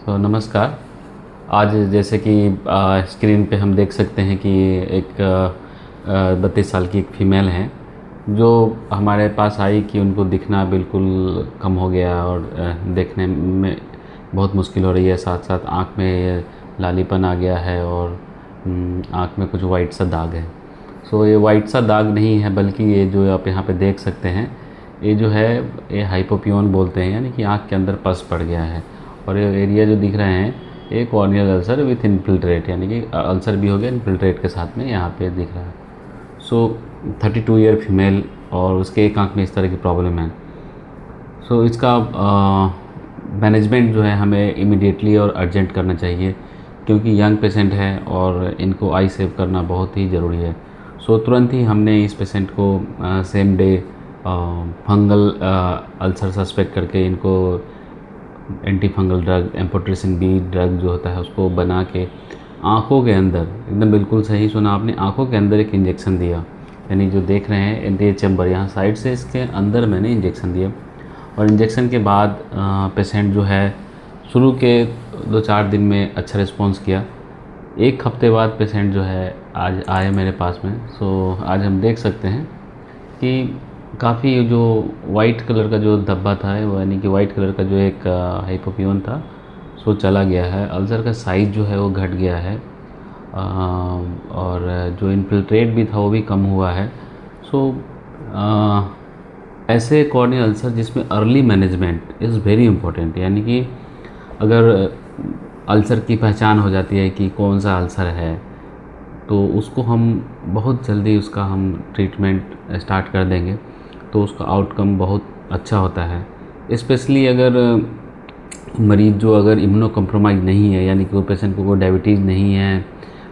तो नमस्कार। आज जैसे कि स्क्रीन पे हम देख सकते हैं कि एक 32 साल की एक फ़ीमेल हैं, जो हमारे पास आई कि उनको दिखना बिल्कुल कम हो गया और देखने में बहुत मुश्किल हो रही है। साथ-साथ आँख में लालीपन आ गया है और आँख में कुछ वाइट सा दाग है। सो ये वाइट सा दाग नहीं है, बल्कि ये जो आप यहाँ पे देख सकते हैं, ये जो है ये हाइपोपियन बोलते हैं, यानी कि आँख के अंदर पस पड़ गया है। और ये एरिया जो दिख रहे हैं, ये कॉर्नियल अल्सर विथ इन्फिल्ट्रेट, यानी कि अल्सर भी हो गया इन्फिल्ट्रेट के साथ में यहाँ पे दिख रहा है। सो 32 ईयर फीमेल और उसके एक आँख में इस तरह की प्रॉब्लम है। सो इसका मैनेजमेंट जो है हमें इमीडिएटली और अर्जेंट करना चाहिए, क्योंकि यंग पेशेंट है और इनको आई सेव करना बहुत ही ज़रूरी है। सो तुरंत ही हमने इस पेशेंट को same day fungal ulcer suspect करके इनको antifungal drug amphotericin B drug जो होता है उसको बना के आँखों के अंदर, एकदम बिल्कुल सही सुना आपने, आँखों के अंदर एक इंजेक्शन दिया। यानी जो देख रहे हैं एंटी चैम्बर, यहाँ साइड से इसके अंदर मैंने इंजेक्शन दिया। और इंजेक्शन के बाद पेशेंट जो है शुरू के 2-4 दिन में अच्छा रिस्पॉन्स किया। एक हफ्ते बाद पेशेंट जो है आज आए मेरे पास में। सो आज हम देख सकते हैं कि काफ़ी जो वाइट कलर का जो धब्बा था, वो यानी कि वाइट कलर का जो एक हाइपोपियन था, सो चला गया है। अल्सर का साइज़ जो है वो घट गया है और जो इन्फिल्ट्रेट भी था वो भी कम हुआ है। सो ऐसे कॉर्नियल अल्सर जिसमें early management is very important, यानी कि अगर अल्सर की पहचान हो जाती है कि कौन सा अल्सर है, तो उसको हम बहुत जल्दी उसका हम ट्रीटमेंट स्टार्ट कर देंगे तो उसका आउटकम बहुत अच्छा होता है। स्पेशली अगर मरीज़ जो अगर इम्यूनो कॉम्प्रोमाइज़ नहीं है, यानी कि वो पेशेंट को कोई डायबिटीज़ नहीं है,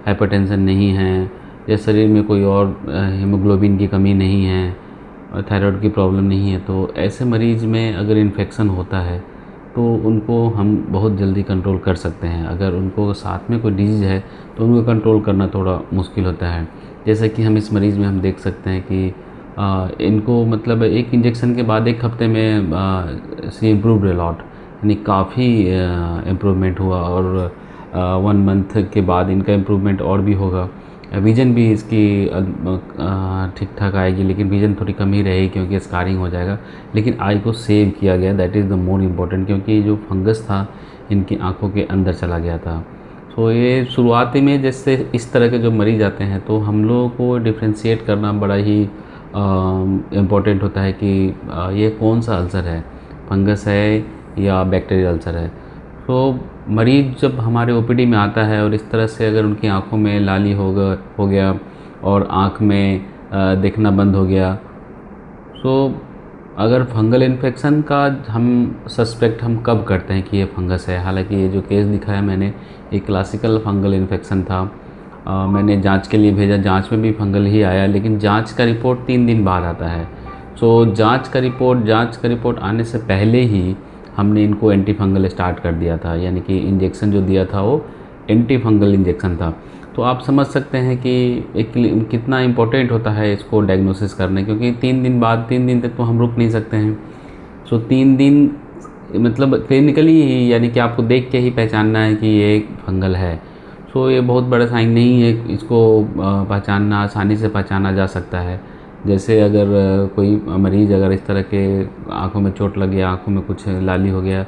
हाइपरटेंशन नहीं है, या शरीर में कोई और हीमोग्लोबिन की कमी नहीं है और थायराइड की प्रॉब्लम नहीं है, तो ऐसे मरीज़ में अगर इन्फेक्शन होता है तो उनको हम बहुत जल्दी कंट्रोल कर सकते हैं। अगर उनको साथ में कोई डिजीज़ है तो उनको कंट्रोल करना थोड़ा मुश्किल होता है। जैसे कि हम इस मरीज़ में हम देख सकते हैं कि इनको मतलब एक इंजेक्शन के बाद 1 हफ्ते में शी इम्प्रूव्ड अ लॉट, यानी काफ़ी इम्प्रूवमेंट हुआ और 1 मंथ के बाद इनका इम्प्रूवमेंट और भी होगा। विज़न भी इसकी ठीक ठाक आएगी, लेकिन विज़न थोड़ी कम ही रहेगी क्योंकि स्कारिंग हो जाएगा। लेकिन आई को सेव किया गया, that is the more important, क्योंकि जो फंगस था इनकी आँखों के अंदर चला गया था। तो ये शुरुआती में जैसे इस तरह के जो मरीज़ आते हैं तो हम लोगों को डिफ्रेंशिएट करना बड़ा ही इम्पोर्टेंट होता है कि ये कौन सा अल्सर है, फंगस है या बैक्टीरियल अल्सर है। तो मरीज़ जब हमारे ओपीडी में आता है और इस तरह से अगर उनकी आँखों में लाली हो गया और आँख में देखना बंद हो गया, सो अगर फंगल इन्फेक्शन का हम सस्पेक्ट हम कब करते हैं कि ये फंगस है। हालांकि ये जो केस दिखाया मैंने, ये क्लासिकल फंगल इन्फेक्शन था। मैंने जांच के लिए भेजा, जांच में भी फंगल ही आया, लेकिन जांच का रिपोर्ट 3 दिन बाद आता है। सो जांच का रिपोर्ट आने से पहले ही हमने इनको एंटी फंगल स्टार्ट कर दिया था, यानी कि इंजेक्शन जो दिया था वो एंटी फंगल इंजेक्शन था। तो आप समझ सकते हैं कि एक कितना इम्पोर्टेंट होता है इसको डायग्नोसिस करने, क्योंकि 3 दिन बाद, 3 दिन तक तो हम रुक नहीं सकते हैं। सो 3 दिन मतलब क्लिनिकली ही, यानी कि आपको देख के ही पहचानना है कि ये फंगल है। सो ये बहुत बड़ा साइन नहीं है, इसको पहचानना आसानी से पहचाना जा सकता है। जैसे अगर कोई मरीज़ अगर इस तरह के आँखों में चोट लग गया, आँखों में कुछ लाली हो गया,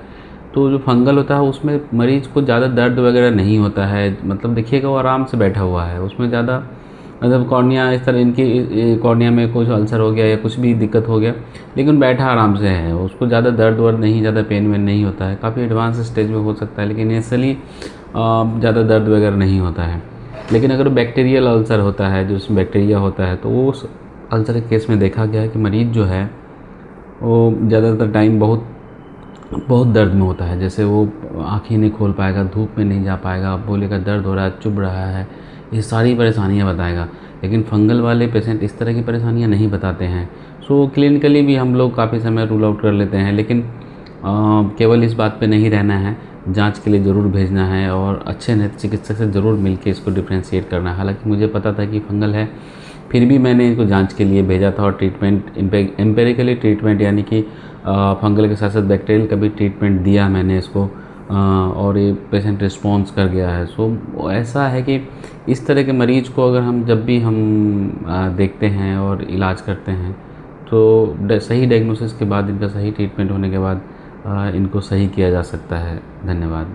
तो जो फंगल होता है उसमें मरीज़ को ज़्यादा दर्द वगैरह नहीं होता है। मतलब देखिएगा वो आराम से बैठा हुआ है, उसमें ज़्यादा मतलब कॉर्निया इस तरह इनकी कॉर्निया में कुछ अल्सर हो गया या कुछ भी दिक्कत हो गया, लेकिन बैठा आराम से है, उसको ज़्यादा दर्द वर्द नहीं, ज़्यादा पेन वेन नहीं होता है। काफ़ी एडवांस स्टेज में हो सकता है, लेकिन इनिशियली ज़्यादा दर्द वगैरह नहीं होता है। लेकिन अगर बैक्टीरियल अल्सर होता है, जो उसमें बैक्टीरिया होता है, तो वो उस अल्सर के केस में देखा गया है कि मरीज़ जो है वो ज़्यादातर टाइम बहुत बहुत दर्द में होता है। जैसे वो आँख ही नहीं खोल पाएगा, धूप में नहीं जा पाएगा, बोलेगा दर्द हो रहा है, चुभ रहा है, ये सारी परेशानियाँ बताएगा। लेकिन फंगल वाले पेशेंट इस तरह की परेशानियाँ नहीं बताते हैं। सो क्लिनिकली भी हम लोग काफ़ी समय रूल आउट कर लेते हैं, लेकिन केवल इस बात पे नहीं रहना है, जांच के लिए ज़रूर भेजना है और अच्छे नेत्र चिकित्सक से ज़रूर मिलके इसको डिफ्रेंशिएट करना है। हालांकि मुझे पता था कि फंगल है, फिर भी मैंने इनको जांच के लिए भेजा था और ट्रीटमेंट एम्पेरिकली ट्रीटमेंट, यानी कि फंगल के साथ साथ बैक्टीरियल का भी ट्रीटमेंट दिया मैंने इसको। और ये पेशेंट रिस्पॉन्स कर गया है। सो ऐसा है कि इस तरह के मरीज़ को अगर हम जब भी हम देखते हैं और इलाज करते हैं, तो सही डायग्नोसिस के बाद, इनका सही ट्रीटमेंट होने के बाद इनको सही किया जा सकता है। धन्यवाद।